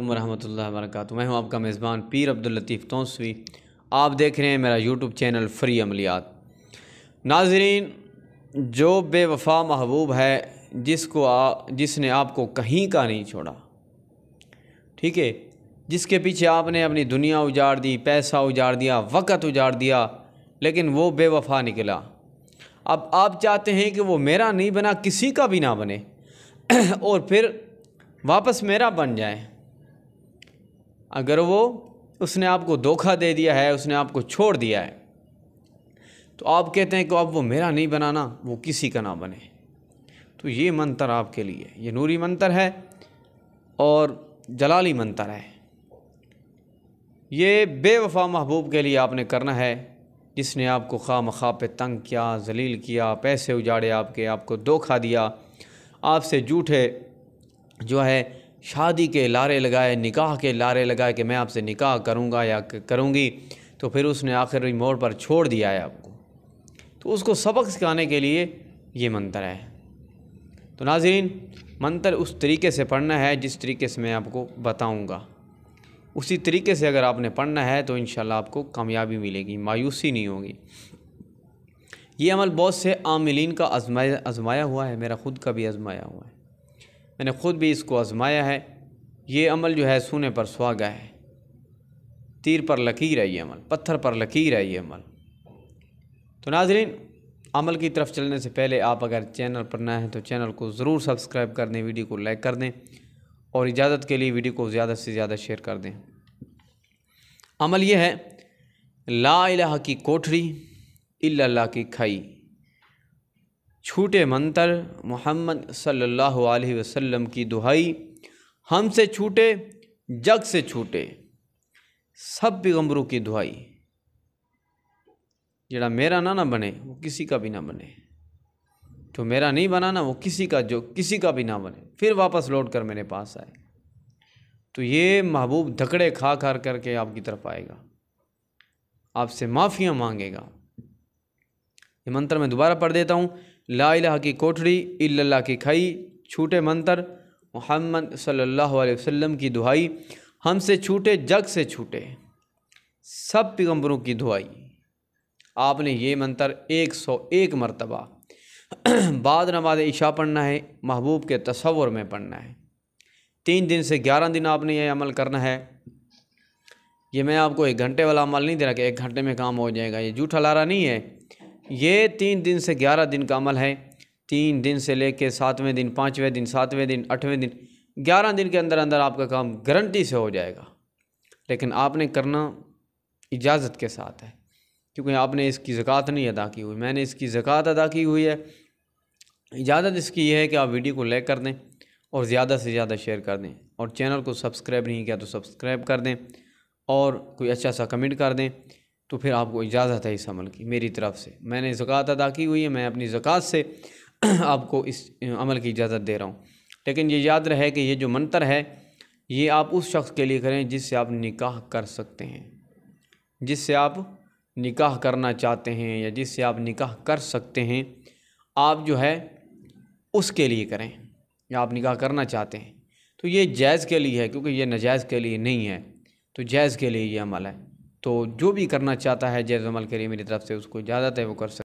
वरहमतुल्लाहि वबरकातुहू। मैं हूं आपका मेज़बान पीर अब्दुल लतीफ़ तौंसवी। आप देख रहे हैं मेरा यूट्यूब चैनल फ्री अमलियात। नाज़रीन, जो बेवफा महबूब है जिसने आपको कहीं का नहीं छोड़ा, ठीक है, जिसके पीछे आपने अपनी दुनिया उजाड़ दी, पैसा उजाड़ दिया, वक़्त उजाड़ दिया, लेकिन वो बेवफा निकला। अब आप चाहते हैं कि वो मेरा नहीं बना, किसी का भी ना बने और फिर वापस मेरा बन जाए। अगर उसने आपको धोखा दे दिया है, उसने आपको छोड़ दिया है, तो आप कहते हैं कि अब वो मेरा नहीं बनाना, वो किसी का ना बने। तो ये मंत्र आपके लिए, ये नूरी मंत्र है और जलाली मंत्र है। ये बेवफा महबूब के लिए आपने करना है, जिसने आपको खामखा पे तंग किया, जलील किया, पैसे उजाड़े आपको धोखा दिया, आपसे झूठे जो है शादी के लारे लगाए, निकाह के लारे लगाए कि मैं आपसे निकाह करूँगा या करूँगी, तो फिर उसने आखिरी मोड़ पर छोड़ दिया है आपको। तो उसको सबक सिखाने के लिए ये मंत्र है। तो नाज़रीन, मंत्र उस तरीके से पढ़ना है जिस तरीके से मैं आपको बताऊँगा। उसी तरीके से अगर आपने पढ़ना है तो इंशाल्लाह आपको कामयाबी मिलेगी, मायूसी नहीं होगी। ये अमल बहुत से आमिलीन का आज़माया हुआ है, मेरा ख़ुद का भी आज़माया हुआ है, मैंने ख़ुद भी इसको आज़माया है। ये अमल जो है सूने पर सुहागा है, तीर पर लकीर है, ये अमल पत्थर पर लकीर है ये अमल। तो नाज़रीन, अमल की तरफ चलने से पहले आप अगर चैनल पर नए हैं तो चैनल को ज़रूर सब्सक्राइब कर दें, वीडियो को लाइक कर दें और इजाज़त के लिए वीडियो को ज़्यादा से ज़्यादा शेयर कर दें। अमल ये है, ला इलाहा की कोठरी इल्लल्लाह की खाई, छूटे मंतर मोहम्मद सल्लल्लाहु अलैहि वसल्लम की दुहाई, हमसे छूटे जग से छूटे सब पैगंबरों की दुहाई। जड़ा मेरा ना बने वो किसी का भी ना बने, जो मेरा नहीं बना ना वो किसी का भी ना बने, फिर वापस लौट कर मेरे पास आए। तो ये महबूब धकड़े खा करके आपकी तरफ आएगा, आपसे माफ़ियाँ मांगेगा। ये मंत्र मैं दोबारा पढ़ देता हूँ, ला इलाहा की कोठरी इल्लल्लाह की खाई, छूटे मंतर मोहम्मद सल्लल्लाहु अलैहि वसल्लम की दुहाई, हमसे छूटे जग से छूटे सब पैगंबरों की दुहाई। आपने ये मंत्र 101 मरतबा बाद नमाज इशा पढ़ना है, महबूब के तसव्वुर में पढ़ना है। 3 दिन से 11 दिन आपने ये अमल करना है। ये मैं आपको 1 घंटे वाला अमल नहीं दे रहा कि 1 घंटे में काम हो जाएगा, ये झूठा लारा नहीं है। ये 3 दिन से 11 दिन का अमल है। 3 दिन से लेके 7वें दिन, 5वें दिन, 7वें दिन, 8वें दिन, 11 दिन के अंदर अंदर आपका काम गारंटी से हो जाएगा। लेकिन आपने करना इजाज़त के साथ है, क्योंकि आपने इसकी ज़कात नहीं अदा की हुई, मैंने इसकी ज़कात अदा की हुई है। इजाज़त इसकी ये है कि आप वीडियो को लाइक कर दें और ज़्यादा से ज़्यादा शेयर कर दें, और चैनल को सब्सक्राइब नहीं किया तो सब्सक्राइब कर दें और कोई अच्छा सा कमेंट कर दें। तो फिर आपको इजाज़त है इस अमल की मेरी तरफ़ से, मैंने ज़कात अदा की हुई है, मैं अपनी ज़कात से आपको इस अमल की इजाज़त दे रहा हूँ। लेकिन ये याद रहे कि ये जो मंत्र है ये आप उस शख्स के लिए करें जिससे आप निकाह कर सकते हैं, जिससे आप निकाह करना चाहते हैं या जिससे आप निकाह कर सकते हैं, आप जो है उसके लिए करें, या आप निकाह करना चाहते हैं तो ये जायज़ के लिए है, क्योंकि ये नाजायज़ के लिए नहीं है। तो जायज़ के लिए ये अमल है। तो जो भी करना चाहता है जायज़ अमल के लिए मेरी तरफ़ से उसको इजाज़त है, वो कर सकता है।